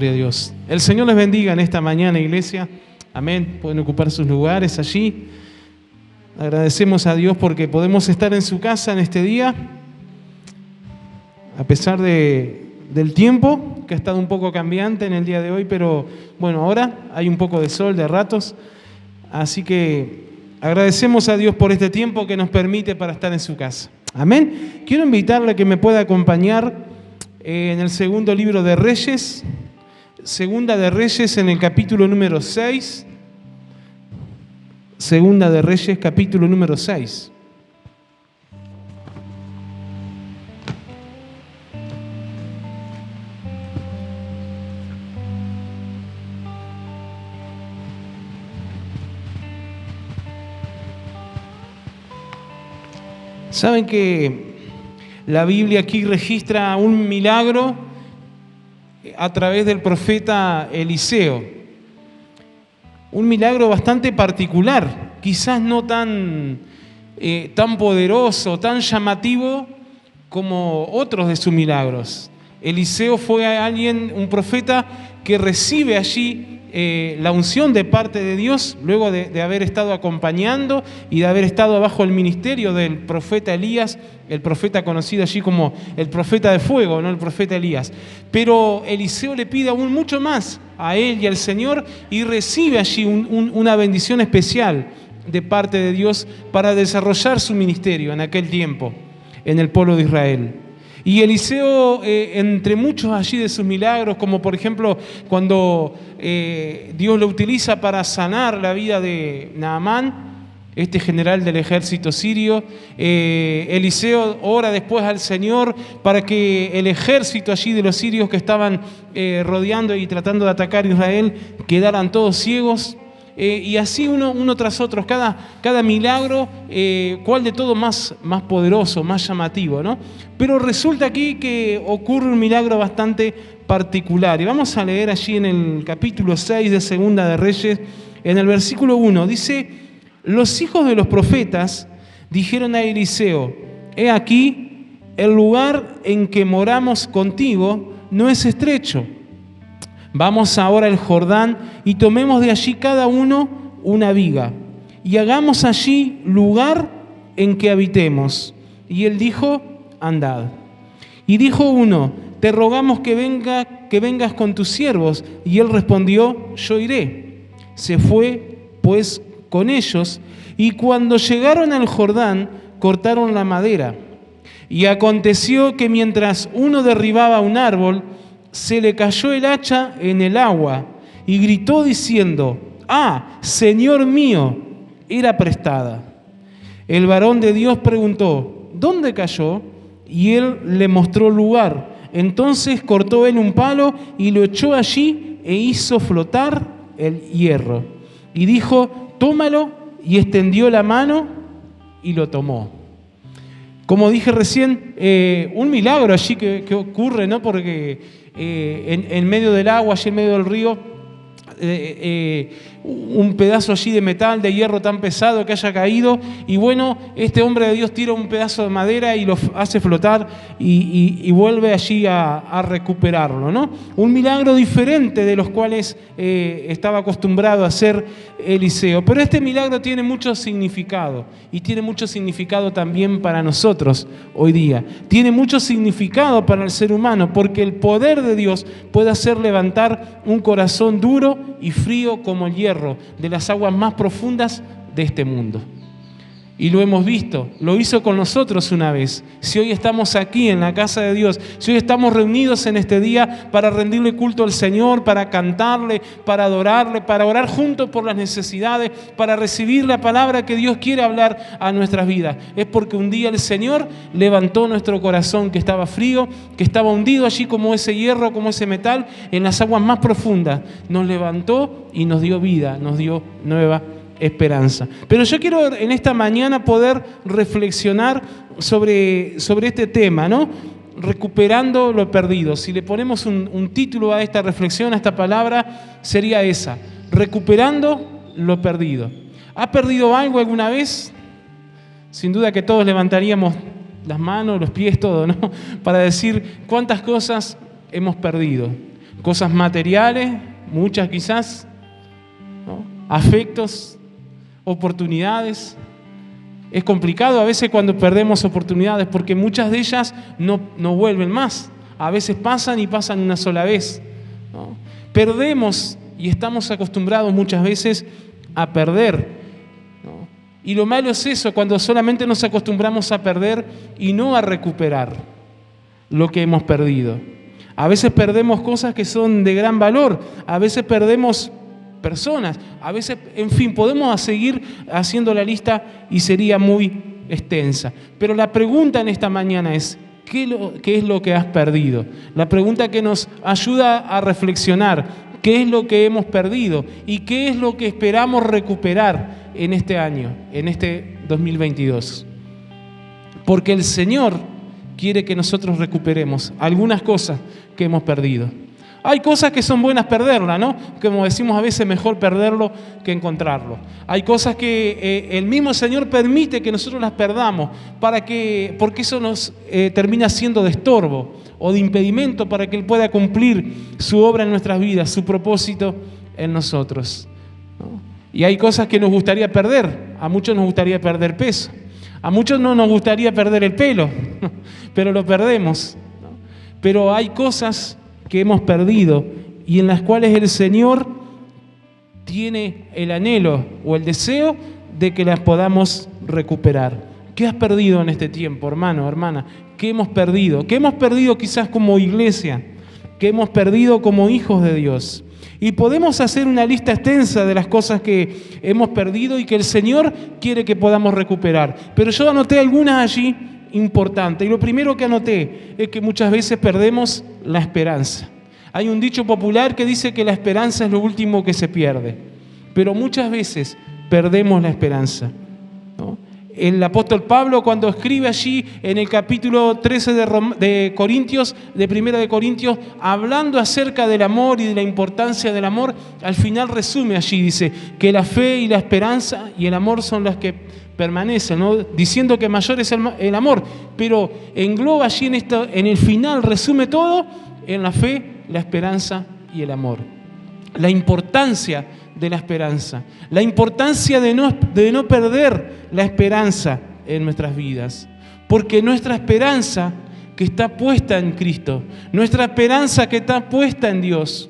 Gloria a Dios. El Señor les bendiga en esta mañana, iglesia. Amén. Pueden ocupar sus lugares allí. Agradecemos a Dios porque podemos estar en su casa en este día, a pesar del tiempo, que ha estado un poco cambiante en el día de hoy, pero bueno, ahora hay un poco de sol de ratos. Así que agradecemos a Dios por este tiempo que nos permite para estar en su casa. Amén. Quiero invitarle a que me pueda acompañar en el segundo libro de Reyes, Segunda de Reyes en el capítulo número 6. Segunda de Reyes, capítulo número 6. Saben que la Biblia aquí registra un milagro a través del profeta Eliseo. Un milagro bastante particular, quizás no tan poderoso, tan llamativo como otros de sus milagros. Eliseo fue un profeta que recibe allí la unción de parte de Dios, luego de haber estado acompañando y de haber estado bajo el ministerio del profeta Elías, el profeta conocido allí como el profeta de fuego, no el profeta Elías. Pero Eliseo le pide aún mucho más a él y al Señor y recibe allí una bendición especial de parte de Dios para desarrollar su ministerio en aquel tiempo, en el pueblo de Israel. Y Eliseo, entre muchos allí de sus milagros, como por ejemplo cuando Dios lo utiliza para sanar la vida de Naamán, este general del ejército sirio, Eliseo ora después al Señor para que el ejército allí de los sirios que estaban rodeando y tratando de atacar a Israel quedaran todos ciegos. Y así uno tras otro, cada milagro, cuál de todo más poderoso, más llamativo, ¿no? Pero resulta aquí que ocurre un milagro bastante particular. Y vamos a leer allí en el capítulo 6 de Segunda de Reyes, en el versículo 1, dice: los hijos de los profetas dijeron a Eliseo: he aquí, el lugar en que moramos contigo no es estrecho. Vamos ahora al Jordán y tomemos de allí cada uno una viga y hagamos allí lugar en que habitemos. Y él dijo: andad. Y dijo uno: te rogamos que vengas con tus siervos. Y él respondió: yo iré. Se fue pues con ellos, y cuando llegaron al Jordán cortaron la madera. Y aconteció que mientras uno derribaba un árbol, se le cayó el hacha en el agua y gritó diciendo: ¡ah, Señor mío! Era prestada. El varón de Dios preguntó: ¿dónde cayó? Y él le mostró el lugar. Entonces cortó él un palo y lo echó allí e hizo flotar el hierro. Y dijo: tómalo, y extendió la mano y lo tomó. Como dije recién, un milagro allí que ocurre, ¿no? Porque en medio del agua, allí en medio del río, un pedazo allí de metal, de hierro tan pesado que haya caído, y bueno, este hombre de Dios tira un pedazo de madera y lo hace flotar y vuelve allí a recuperarlo, ¿no? Un milagro diferente de los cuales estaba acostumbrado a hacer Eliseo. Pero este milagro tiene mucho significado, y tiene mucho significado también para nosotros hoy día. Tiene mucho significado para el ser humano, porque el poder de Dios puede hacer levantar un corazón duro y frío como el hierro de las aguas más profundas de este mundo. Y lo hemos visto, lo hizo con nosotros una vez. Si hoy estamos aquí en la casa de Dios, si hoy estamos reunidos en este día para rendirle culto al Señor, para cantarle, para adorarle, para orar juntos por las necesidades, para recibir la palabra que Dios quiere hablar a nuestras vidas, es porque un día el Señor levantó nuestro corazón que estaba frío, que estaba hundido allí como ese hierro, como ese metal, en las aguas más profundas. Nos levantó y nos dio vida, nos dio nueva esperanza. Pero yo quiero en esta mañana poder reflexionar sobre este tema, ¿no? Recuperando lo perdido. Si le ponemos un título a esta reflexión, a esta palabra, sería esa: recuperando lo perdido. ¿Ha perdido algo alguna vez? Sin duda que todos levantaríamos las manos, los pies, todo, ¿no? Para decir cuántas cosas hemos perdido. cosas materiales, muchas quizás, ¿no? Afectos, oportunidades. Es complicado a veces cuando perdemos oportunidades porque muchas de ellas no vuelven más. A veces pasan y pasan una sola vez, ¿no? Perdemos y estamos acostumbrados muchas veces a perder, ¿no? Y lo malo es eso, cuando solamente nos acostumbramos a perder y no a recuperar lo que hemos perdido. A veces perdemos cosas que son de gran valor, a veces perdemos personas, a veces, en fin, podemos seguir haciendo la lista y sería muy extensa. Pero la pregunta en esta mañana es, ¿qué es lo que has perdido? La pregunta que nos ayuda a reflexionar, ¿qué es lo que hemos perdido? ¿Y qué es lo que esperamos recuperar en este año, en este 2022? Porque el Señor quiere que nosotros recuperemos algunas cosas que hemos perdido. Hay cosas que son buenas perderlas, ¿no? Como decimos a veces, mejor perderlo que encontrarlo. Hay cosas que el mismo Señor permite que nosotros las perdamos porque eso nos termina siendo de estorbo o de impedimento para que Él pueda cumplir su obra en nuestras vidas, su propósito en nosotros, ¿no? Y hay cosas que nos gustaría perder. A muchos nos gustaría perder peso. A muchos no nos gustaría perder el pelo, pero lo perdemos, ¿no? Pero hay cosas que hemos perdido y en las cuales el Señor tiene el anhelo o el deseo de que las podamos recuperar. ¿Qué has perdido en este tiempo, hermano, hermana? ¿Qué hemos perdido? ¿Qué hemos perdido quizás como iglesia? ¿Qué hemos perdido como hijos de Dios? Y podemos hacer una lista extensa de las cosas que hemos perdido y que el Señor quiere que podamos recuperar. Pero yo anoté algunas allí importante. Y lo primero que anoté es que muchas veces perdemos la esperanza. Hay un dicho popular que dice que la esperanza es lo último que se pierde, pero muchas veces perdemos la esperanza, ¿no? El apóstol Pablo, cuando escribe allí en el capítulo 13 de Corintios, de Primera de Corintios, hablando acerca del amor y de la importancia del amor, al final resume allí, dice que la fe y la esperanza y el amor son las que permanecen, ¿no? Diciendo que mayor es el amor, pero engloba allí en el final, resume todo en la fe, la esperanza y el amor. La importancia de la esperanza, la importancia de no perder la esperanza en nuestras vidas, porque nuestra esperanza que está puesta en Cristo, nuestra esperanza que está puesta en Dios,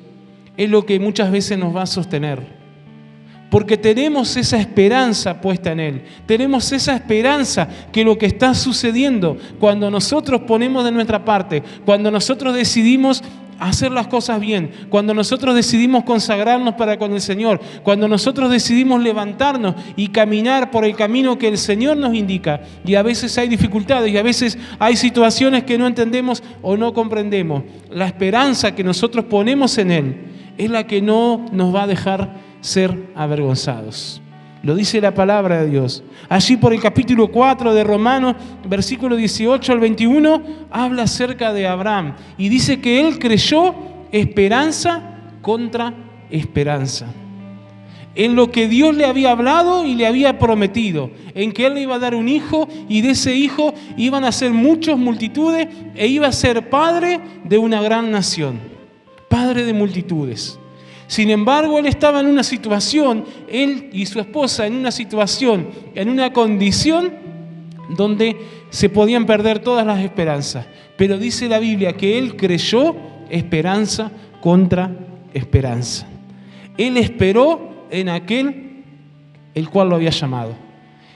es lo que muchas veces nos va a sostener. Porque tenemos esa esperanza puesta en Él. Tenemos esa esperanza que lo que está sucediendo cuando nosotros ponemos de nuestra parte, cuando nosotros decidimos hacer las cosas bien, cuando nosotros decidimos consagrarnos para con el Señor, cuando nosotros decidimos levantarnos y caminar por el camino que el Señor nos indica. Y a veces hay dificultades y a veces hay situaciones que no entendemos o no comprendemos. La esperanza que nosotros ponemos en Él es la que no nos va a dejar ser avergonzados. Lo dice la palabra de Dios. Allí por el capítulo 4 de Romanos, versículo 18 al 21, habla acerca de Abraham y dice que él creyó esperanza contra esperanza. En lo que Dios le había hablado y le había prometido, en que él le iba a dar un hijo y de ese hijo iban a ser muchas multitudes e iba a ser padre de una gran nación, padre de multitudes. Sin embargo, él estaba en una situación, él y su esposa en una situación, en una condición donde se podían perder todas las esperanzas. Pero dice la Biblia que él creyó esperanza contra esperanza. Él esperó en aquel el cual lo había llamado.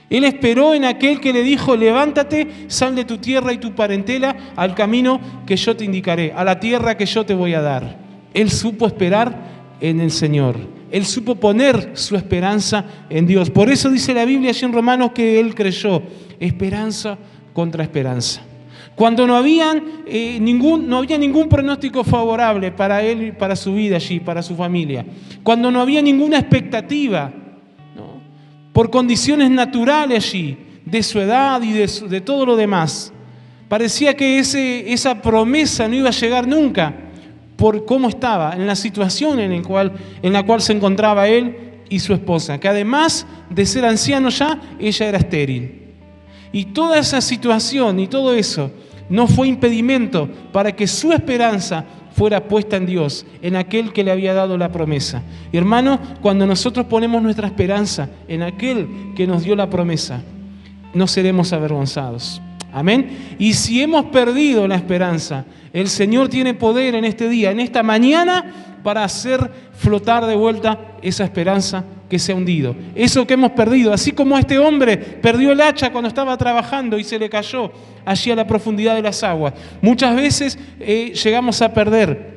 Él esperó en aquel que le dijo: levántate, sal de tu tierra y tu parentela al camino que yo te indicaré, a la tierra que yo te voy a dar. Él supo esperar en el Señor. Él supo poner su esperanza en Dios. Por eso dice la Biblia allí en Romanos que él creyó esperanza contra esperanza. Cuando no había ningún pronóstico favorable para él y para su vida allí, para su familia. Cuando no había ninguna expectativa, ¿no?, por condiciones naturales allí, de su edad y de todo lo demás. Parecía que esa promesa no iba a llegar nunca, por cómo estaba, en la situación en la cual se encontraba él y su esposa, que además de ser anciano ya, ella era estéril. Y toda esa situación y todo eso no fue impedimento para que su esperanza fuera puesta en Dios, en aquel que le había dado la promesa. Y hermano, cuando nosotros ponemos nuestra esperanza en aquel que nos dio la promesa, no seremos avergonzados. Amén. Y si hemos perdido la esperanza, el Señor tiene poder en este día, en esta mañana, para hacer flotar de vuelta esa esperanza que se ha hundido. Eso que hemos perdido, así como este hombre perdió el hacha cuando estaba trabajando y se le cayó allí a la profundidad de las aguas. Muchas veces llegamos a perder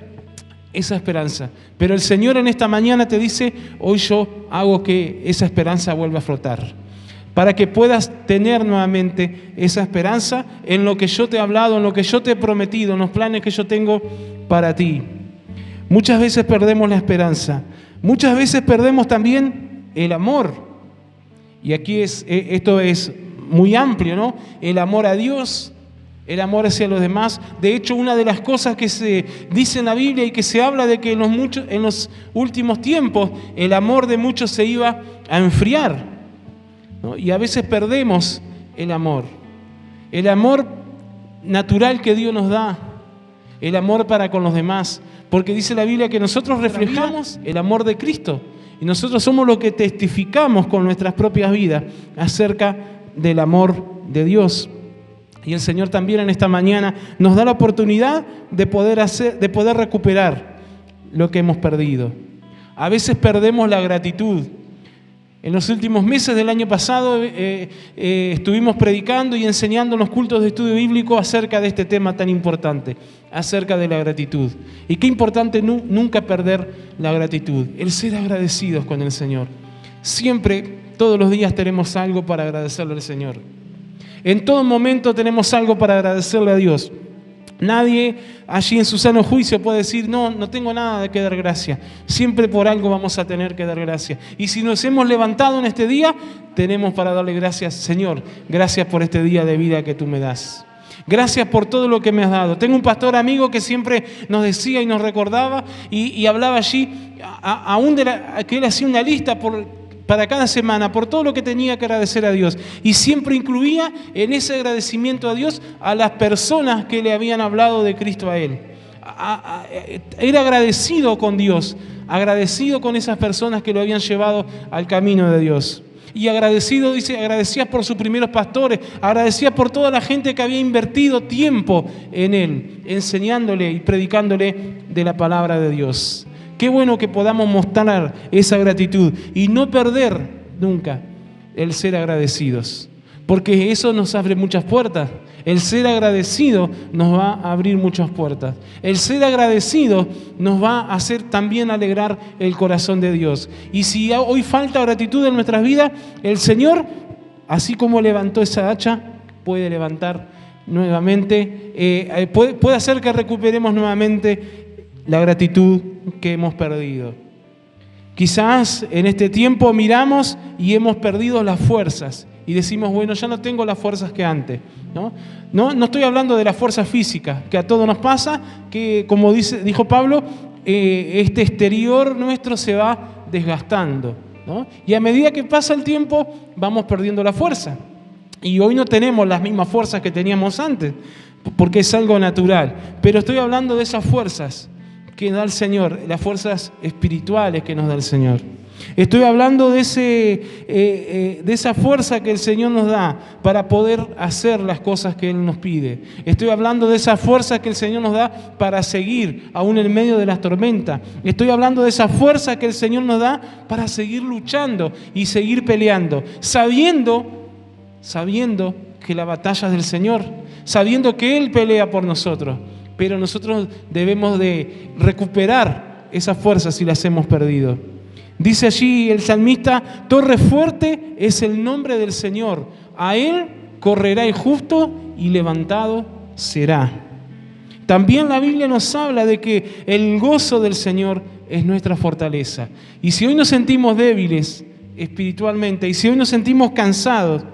esa esperanza. Pero el Señor en esta mañana te dice, hoy yo hago que esa esperanza vuelva a flotar, para que puedas tener nuevamente esa esperanza en lo que yo te he hablado, en lo que yo te he prometido, en los planes que yo tengo para ti. Muchas veces perdemos la esperanza, muchas veces perdemos también el amor. Y aquí esto es muy amplio, ¿no? El amor a Dios, el amor hacia los demás. De hecho, una de las cosas que se dice en la Biblia y que se habla de que en los últimos tiempos el amor de muchos se iba a enfriar, ¿no? Y a veces perdemos el amor natural que Dios nos da, el amor para con los demás, porque dice la Biblia que nosotros reflejamos el amor de Cristo y nosotros somos los que testificamos con nuestras propias vidas acerca del amor de Dios. Y el Señor también en esta mañana nos da la oportunidad de poder recuperar lo que hemos perdido. A veces perdemos la gratitud. En los últimos meses del año pasado estuvimos predicando y enseñando en los cultos de estudio bíblico acerca de este tema tan importante, acerca de la gratitud. Y qué importante nunca perder la gratitud, el ser agradecidos con el Señor. Siempre, todos los días tenemos algo para agradecerle al Señor. En todo momento tenemos algo para agradecerle a Dios. Nadie allí en su sano juicio puede decir, no tengo nada de que dar gracias. Siempre por algo vamos a tener que dar gracias. Y si nos hemos levantado en este día, tenemos para darle gracias. Señor, gracias por este día de vida que tú me das. Gracias por todo lo que me has dado. Tengo un pastor amigo que siempre nos decía y nos recordaba y hablaba allí, aún que él hacía una lista para cada semana, por todo lo que tenía que agradecer a Dios. Y siempre incluía en ese agradecimiento a Dios a las personas que le habían hablado de Cristo a él. Era agradecido con Dios, agradecido con esas personas que lo habían llevado al camino de Dios. Y agradecido, dice, agradecía por sus primeros pastores, agradecía por toda la gente que había invertido tiempo en él, enseñándole y predicándole de la palabra de Dios. Qué bueno que podamos mostrar esa gratitud y no perder nunca el ser agradecidos, porque eso nos abre muchas puertas. El ser agradecido nos va a abrir muchas puertas. El ser agradecido nos va a hacer también alegrar el corazón de Dios. Y si hoy falta gratitud en nuestras vidas, el Señor, así como levantó esa hacha, puede levantar nuevamente, puede hacer que recuperemos nuevamente la gratitud que hemos perdido. Quizás en este tiempo miramos y hemos perdido las fuerzas y decimos, bueno, ya no tengo las fuerzas que antes. No estoy hablando de la fuerza física, que a todos nos pasa, que como dijo Pablo, este exterior nuestro se va desgastando, ¿no? Y a medida que pasa el tiempo vamos perdiendo la fuerza. Y hoy no tenemos las mismas fuerzas que teníamos antes, porque es algo natural. Pero estoy hablando de esas fuerzas que da el Señor, las fuerzas espirituales que nos da el Señor. Estoy hablando de esa fuerza que el Señor nos da para poder hacer las cosas que Él nos pide. Estoy hablando de esa fuerza que el Señor nos da para seguir aún en medio de las tormentas. Estoy hablando de esa fuerza que el Señor nos da para seguir luchando y seguir peleando, sabiendo que la batalla es del Señor, sabiendo que Él pelea por nosotros. Pero nosotros debemos de recuperar esas fuerzas si las hemos perdido. Dice allí el salmista, torre fuerte es el nombre del Señor. A Él correrá el justo y levantado será. También la Biblia nos habla de que el gozo del Señor es nuestra fortaleza. Y si hoy nos sentimos débiles espiritualmente, y si hoy nos sentimos cansados,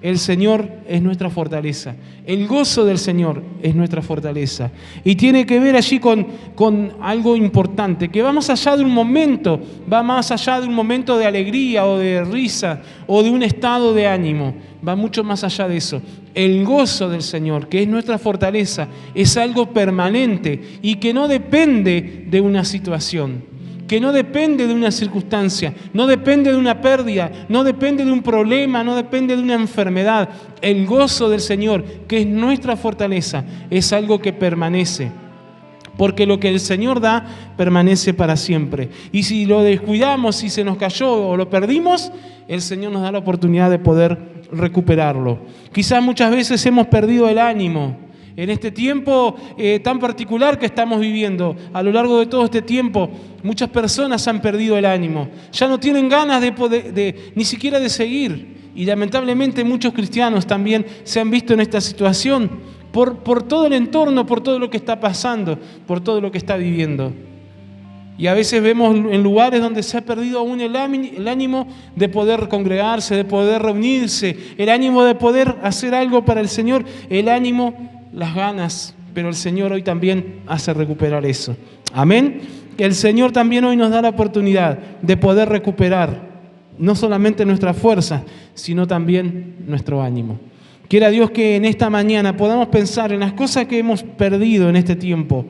el Señor es nuestra fortaleza. El gozo del Señor es nuestra fortaleza. Y tiene que ver allí con algo importante, que va más allá de un momento, va más allá de un momento de alegría o de risa o de un estado de ánimo. Va mucho más allá de eso. El gozo del Señor, que es nuestra fortaleza, es algo permanente y que no depende de una situación, que no depende de una circunstancia, no depende de una pérdida, no depende de un problema, no depende de una enfermedad. El gozo del Señor, que es nuestra fortaleza, es algo que permanece. Porque lo que el Señor da permanece para siempre. Y si lo descuidamos, si se nos cayó o lo perdimos, el Señor nos da la oportunidad de poder recuperarlo. Quizás muchas veces hemos perdido el ánimo. En este tiempo tan particular que estamos viviendo, a lo largo de todo este tiempo, muchas personas han perdido el ánimo. Ya no tienen ganas ni siquiera de seguir. Y lamentablemente muchos cristianos también se han visto en esta situación por todo el entorno, por todo lo que está pasando, por todo lo que está viviendo. Y a veces vemos en lugares donde se ha perdido aún el ánimo de poder congregarse, de poder reunirse, el ánimo de poder hacer algo para el Señor, el ánimo, las ganas, pero el Señor hoy también hace recuperar eso. Amén. Que el Señor también hoy nos da la oportunidad de poder recuperar no solamente nuestra fuerza, sino también nuestro ánimo. Quiera Dios que en esta mañana podamos pensar en las cosas que hemos perdido en este tiempo,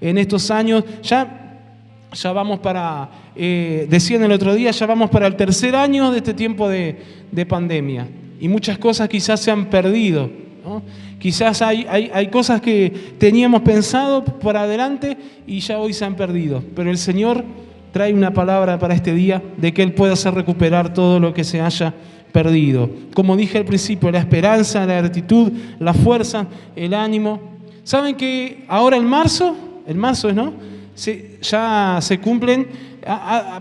en estos años. Ya vamos para, decían el otro día, ya vamos para el tercer año de este tiempo de pandemia. Y muchas cosas quizás se han perdido, ¿no? Quizás hay cosas que teníamos pensado para adelante y ya hoy se han perdido. Pero el Señor trae una palabra para este día de que Él pueda hacer recuperar todo lo que se haya perdido. Como dije al principio, la esperanza, la gratitud, la fuerza, el ánimo. ¿Saben que ahora en marzo es, ¿no? Ya se cumplen,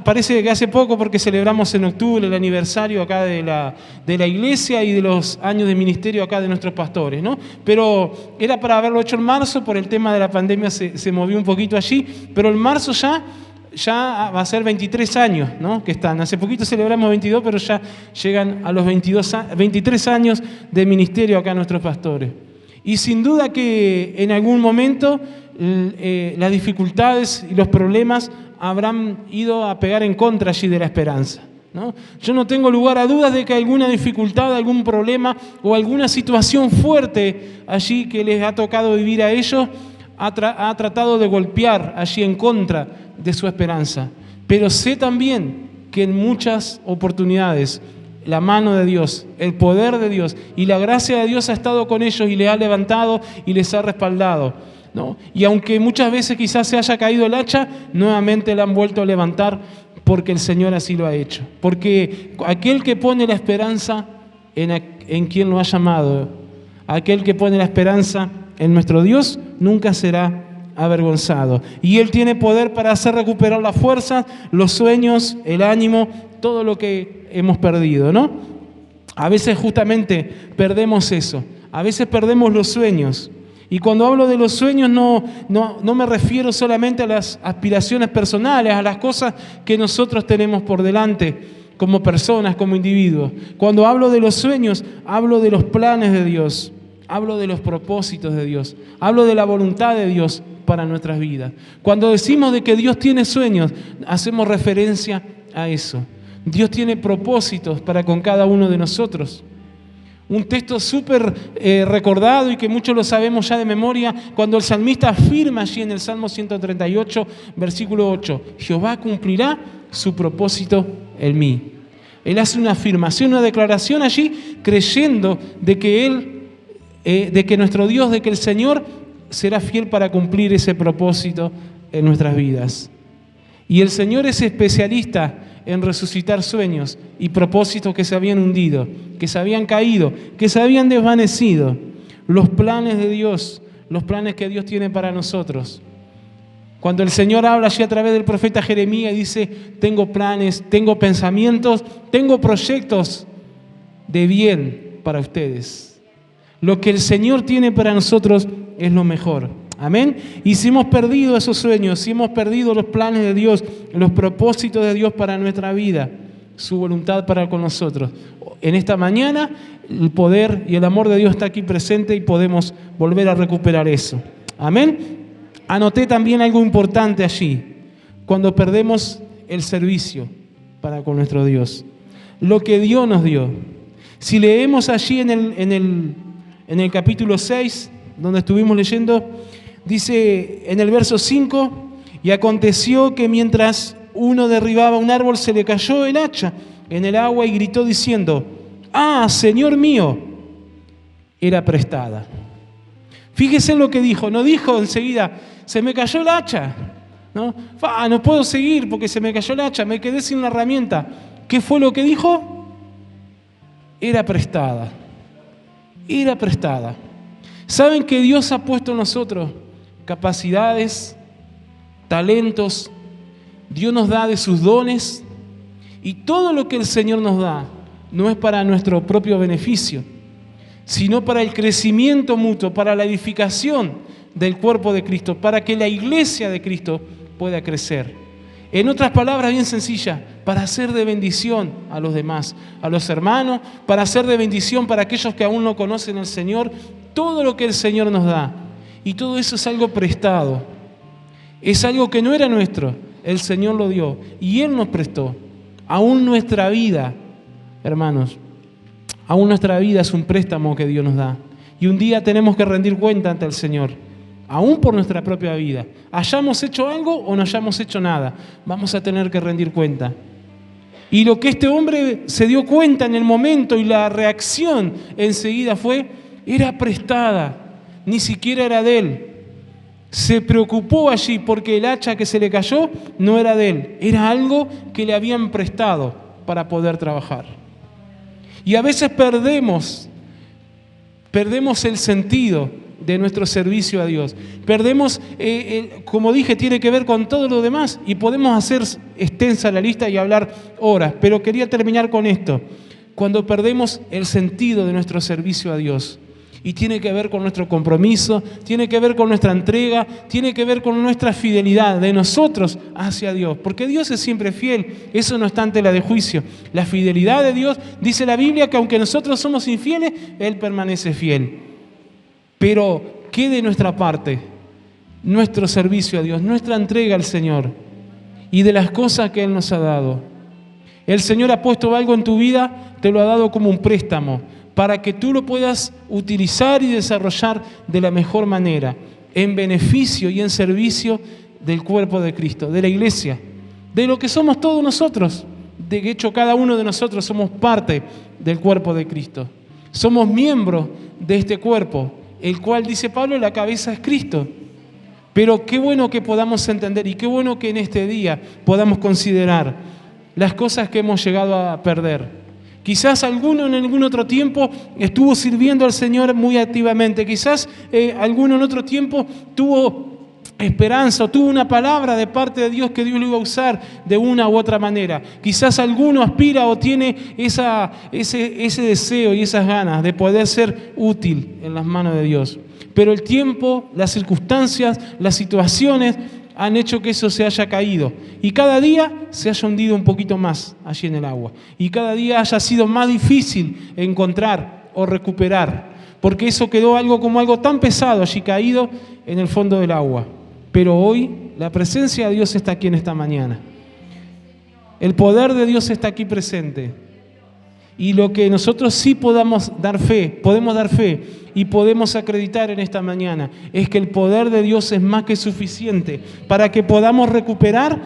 parece que hace poco porque celebramos en octubre el aniversario acá de la iglesia y de los años de ministerio acá de nuestros pastores, ¿no? Pero era para haberlo hecho en marzo, por el tema de la pandemia se movió un poquito allí, pero en marzo ya va a ser 23 años, ¿no? Que están. Hace poquito celebramos 22, pero ya llegan a los 23 años de ministerio acá nuestros pastores. Y sin duda que en algún momento las dificultades y los problemas habrán ido a pegar en contra allí de la esperanza, ¿no? Yo no tengo lugar a dudas de que alguna dificultad, algún problema o alguna situación fuerte allí que les ha tocado vivir a ellos ha tratado de golpear allí en contra de su esperanza. Pero sé también que en muchas oportunidades la mano de Dios, el poder de Dios y la gracia de Dios ha estado con ellos y les ha levantado y les ha respaldado, ¿no? Y aunque muchas veces quizás se haya caído el hacha, nuevamente la han vuelto a levantar porque el Señor así lo ha hecho. Porque aquel que pone la esperanza en quien lo ha llamado, aquel que pone la esperanza en nuestro Dios, nunca será avergonzado. Y Él tiene poder para hacer recuperar la fuerza, los sueños, el ánimo, todo lo que hemos perdido, ¿no? A veces justamente perdemos eso, a veces perdemos los sueños. Y cuando hablo de los sueños no me refiero solamente a las aspiraciones personales, a las cosas que nosotros tenemos por delante como personas, como individuos. Cuando hablo de los sueños, hablo de los planes de Dios, hablo de los propósitos de Dios, hablo de la voluntad de Dios para nuestras vidas. Cuando decimos de que Dios tiene sueños, hacemos referencia a eso. Dios tiene propósitos para con cada uno de nosotros. Un texto súper recordado y que muchos lo sabemos ya de memoria, cuando el salmista afirma allí en el Salmo 138, versículo 8, Jehová cumplirá su propósito en mí. Él hace una afirmación, una declaración allí, creyendo de que nuestro Dios, de que el Señor será fiel para cumplir ese propósito en nuestras vidas. Y el Señor es especialista en resucitar sueños y propósitos que se habían hundido, que se habían caído, que se habían desvanecido. Los planes de Dios, los planes que Dios tiene para nosotros. Cuando el Señor habla allí a través del profeta Jeremías y dice, tengo planes, tengo pensamientos, tengo proyectos de bien para ustedes. Lo que el Señor tiene para nosotros es lo mejor. Amén. Y si hemos perdido esos sueños, si hemos perdido los planes de Dios, los propósitos de Dios para nuestra vida, su voluntad para con nosotros. En esta mañana el poder y el amor de Dios está aquí presente y podemos volver a recuperar eso. Amén. Anoté también algo importante allí, cuando perdemos el servicio para con nuestro Dios. Lo que Dios nos dio. Si leemos allí en el capítulo 6, donde estuvimos leyendo, dice en el verso 5, y aconteció que mientras uno derribaba un árbol, se le cayó el hacha en el agua y gritó diciendo: ¡Ah, Señor mío! Era prestada. Fíjese lo que dijo. No dijo enseguida: se me cayó el hacha. No puedo seguir porque se me cayó el hacha, me quedé sin la herramienta. ¿Qué fue lo que dijo? Era prestada. Era prestada. ¿Saben que Dios ha puesto en nosotros capacidades, talentos? Dios nos da de sus dones, y todo lo que el Señor nos da no es para nuestro propio beneficio, sino para el crecimiento mutuo, para la edificación del cuerpo de Cristo, para que la iglesia de Cristo pueda crecer. En otras palabras bien sencillas, para hacer de bendición a los demás, a los hermanos, para hacer de bendición para aquellos que aún no conocen al Señor, todo lo que el Señor nos da. Y todo eso es algo prestado, es algo que no era nuestro, el Señor lo dio y Él nos prestó. Aún nuestra vida, hermanos, aún nuestra vida es un préstamo que Dios nos da. Y un día tenemos que rendir cuenta ante el Señor, aún por nuestra propia vida. Hayamos hecho algo o no hayamos hecho nada, vamos a tener que rendir cuenta. Y lo que este hombre se dio cuenta en el momento y la reacción enseguida fue: era prestada, ni siquiera era de él. Se preocupó allí porque el hacha que se le cayó no era de él, era algo que le habían prestado para poder trabajar. Y a veces perdemos el sentido de nuestro servicio a Dios. Perdemos, como dije, tiene que ver con todo lo demás y podemos hacer extensa la lista y hablar horas, pero quería terminar con esto. Cuando perdemos el sentido de nuestro servicio a Dios, y tiene que ver con nuestro compromiso, tiene que ver con nuestra entrega, tiene que ver con nuestra fidelidad de nosotros hacia Dios, porque Dios es siempre fiel, eso no está ante la de juicio. La fidelidad de Dios, dice la Biblia, que aunque nosotros somos infieles, Él permanece fiel. Pero, ¿qué de nuestra parte? Nuestro servicio a Dios, nuestra entrega al Señor y de las cosas que Él nos ha dado. El Señor ha puesto algo en tu vida, te lo ha dado como un préstamo, para que tú lo puedas utilizar y desarrollar de la mejor manera, en beneficio y en servicio del cuerpo de Cristo, de la iglesia, de lo que somos todos nosotros. De hecho, cada uno de nosotros somos parte del cuerpo de Cristo. Somos miembros de este cuerpo, el cual, dice Pablo, la cabeza es Cristo. Pero qué bueno que podamos entender y qué bueno que en este día podamos considerar las cosas que hemos llegado a perder. Quizás alguno en algún otro tiempo estuvo sirviendo al Señor muy activamente. Quizás alguno en otro tiempo tuvo esperanza o tuvo una palabra de parte de Dios que Dios lo iba a usar de una u otra manera. Quizás alguno aspira o tiene ese deseo y esas ganas de poder ser útil en las manos de Dios. Pero el tiempo, las circunstancias, las situaciones han hecho que eso se haya caído y cada día se haya hundido un poquito más allí en el agua y cada día haya sido más difícil encontrar o recuperar, porque eso quedó como algo tan pesado allí caído en el fondo del agua. Pero hoy la presencia de Dios está aquí en esta mañana. El poder de Dios está aquí presente. Y lo que nosotros sí podemos dar fe y podemos acreditar en esta mañana es que el poder de Dios es más que suficiente para que podamos recuperar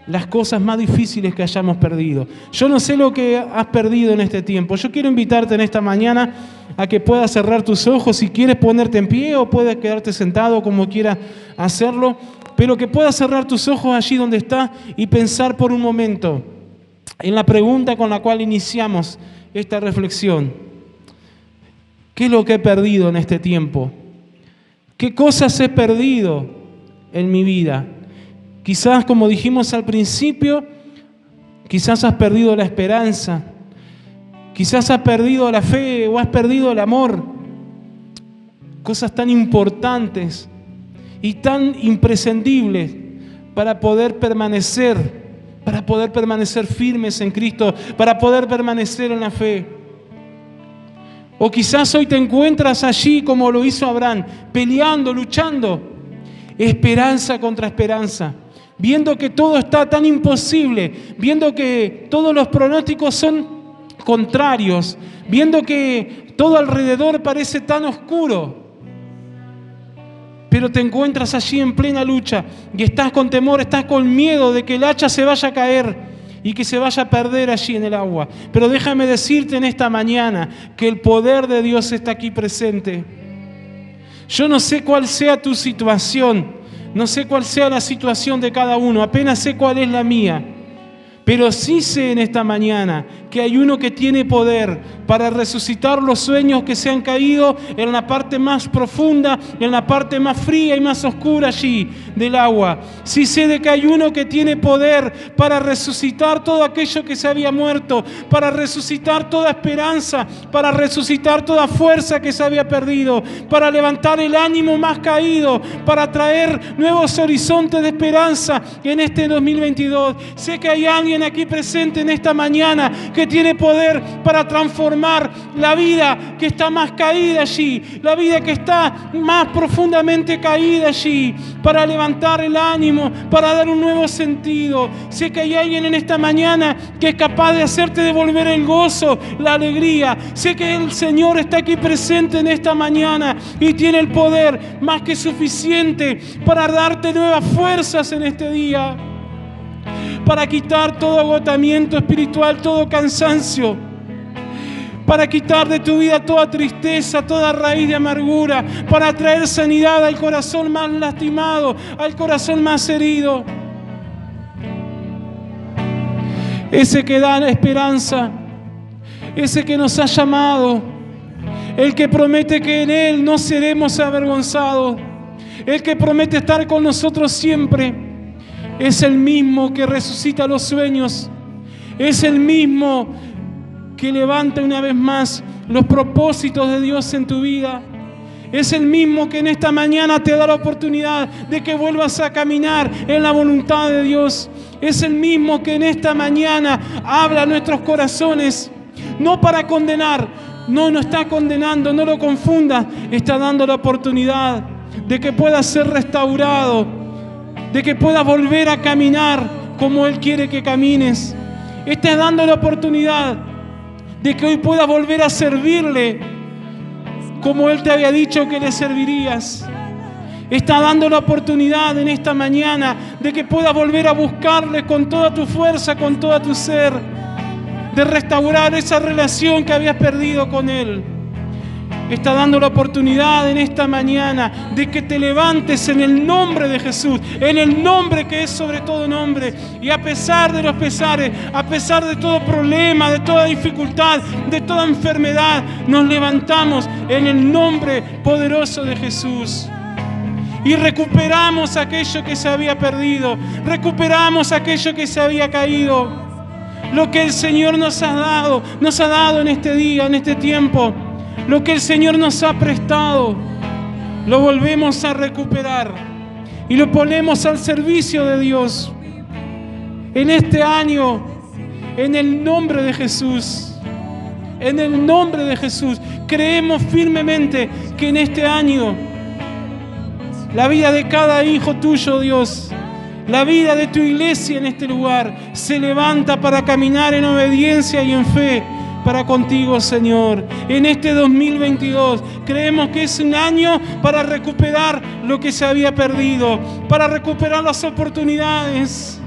las cosas más difíciles que hayamos perdido. Yo no sé lo que has perdido en este tiempo. Yo quiero invitarte en esta mañana a que puedas cerrar tus ojos, si quieres ponerte en pie o puedes quedarte sentado como quieras hacerlo, pero que puedas cerrar tus ojos allí donde estás y pensar por un momento en la pregunta con la cual iniciamos esta reflexión. ¿Qué es lo que he perdido en este tiempo? ¿Qué cosas he perdido en mi vida? Quizás, como dijimos al principio, quizás has perdido la esperanza, quizás has perdido la fe o has perdido el amor. Cosas tan importantes y tan imprescindibles para poder permanecer para poder permanecer firmes en Cristo, para poder permanecer en la fe. O quizás hoy te encuentras allí como lo hizo Abraham, peleando, luchando, esperanza contra esperanza, viendo que todo está tan imposible, viendo que todos los pronósticos son contrarios, viendo que todo alrededor parece tan oscuro. Pero te encuentras allí en plena lucha y estás con temor, estás con miedo de que el hacha se vaya a caer y que se vaya a perder allí en el agua. Pero déjame decirte en esta mañana que el poder de Dios está aquí presente. Yo no sé cuál sea tu situación, no sé cuál sea la situación de cada uno, apenas sé cuál es la mía. Pero sí sé en esta mañana que hay uno que tiene poder para resucitar los sueños que se han caído en la parte más profunda, en la parte más fría y más oscura allí del agua. Sí sé de que hay uno que tiene poder para resucitar todo aquello que se había muerto, para resucitar toda esperanza, para resucitar toda fuerza que se había perdido, para levantar el ánimo más caído, para traer nuevos horizontes de esperanza en este 2022. Sé que hay alguien aquí presente en esta mañana que tiene poder para transformar la vida que está más caída allí, la vida que está más profundamente caída allí, para levantar el ánimo, para dar un nuevo sentido. Sé que hay alguien en esta mañana que es capaz de hacerte devolver el gozo, la alegría. Sé que el Señor está aquí presente en esta mañana y tiene el poder más que suficiente para darte nuevas fuerzas en este día, para quitar todo agotamiento espiritual, todo cansancio, para quitar de tu vida toda tristeza, toda raíz de amargura, para traer sanidad al corazón más lastimado, al corazón más herido. Ese que da la esperanza, ese que nos ha llamado, el que promete que en Él no seremos avergonzados, el que promete estar con nosotros siempre. Es el mismo que resucita los sueños. Es el mismo que levanta una vez más los propósitos de Dios en tu vida. Es el mismo que en esta mañana te da la oportunidad de que vuelvas a caminar en la voluntad de Dios. Es el mismo que en esta mañana habla a nuestros corazones, no para condenar. No está condenando, no lo confundas. Está dando la oportunidad de que puedas ser restaurado, de que puedas volver a caminar como Él quiere que camines. Está dando la oportunidad de que hoy puedas volver a servirle como Él te había dicho que le servirías. Está dando la oportunidad en esta mañana de que puedas volver a buscarle con toda tu fuerza, con todo tu ser, de restaurar esa relación que habías perdido con Él. Está dando la oportunidad en esta mañana de que te levantes en el nombre de Jesús, en el nombre que es sobre todo nombre. Y a pesar de los pesares, a pesar de todo problema, de toda dificultad, de toda enfermedad, nos levantamos en el nombre poderoso de Jesús. Y recuperamos aquello que se había perdido, recuperamos aquello que se había caído. Lo que el Señor nos ha dado en este día, en este tiempo. Lo que el Señor nos ha prestado, lo volvemos a recuperar y lo ponemos al servicio de Dios. En este año, en el nombre de Jesús, en el nombre de Jesús, creemos firmemente que en este año, la vida de cada hijo tuyo, Dios, la vida de tu iglesia en este lugar, se levanta para caminar en obediencia y en fe para contigo, Señor. En este 2022 creemos que es un año para recuperar lo que se había perdido, para recuperar las oportunidades.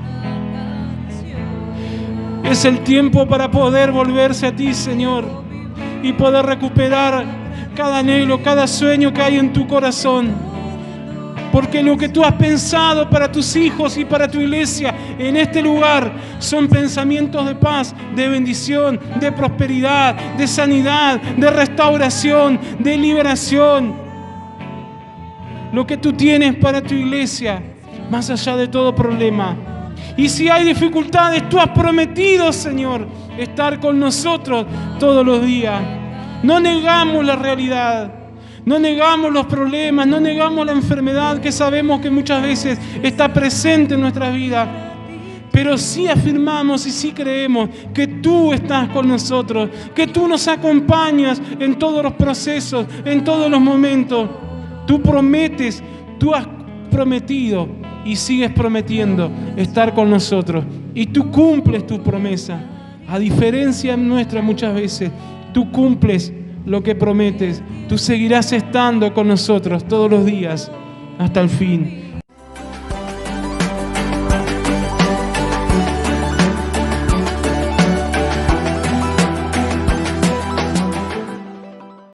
Es el tiempo para poder volverse a ti, Señor, y poder recuperar cada anhelo, cada sueño que hay en tu corazón. Porque lo que tú has pensado para tus hijos y para tu iglesia en este lugar son pensamientos de paz, de bendición, de prosperidad, de sanidad, de restauración, de liberación. Lo que tú tienes para tu iglesia, más allá de todo problema. Y si hay dificultades, tú has prometido, Señor, estar con nosotros todos los días. No negamos la realidad. No negamos los problemas, no negamos la enfermedad que sabemos que muchas veces está presente en nuestras vidas. pero sí afirmamos y sí creemos que tú estás con nosotros, que tú nos acompañas en todos los procesos, en todos los momentos. Tú prometes, tú has prometido y sigues prometiendo estar con nosotros. Y tú cumples tu promesa. A diferencia nuestra muchas veces, tú cumples lo que prometes. Tú seguirás estando con nosotros todos los días hasta el fin.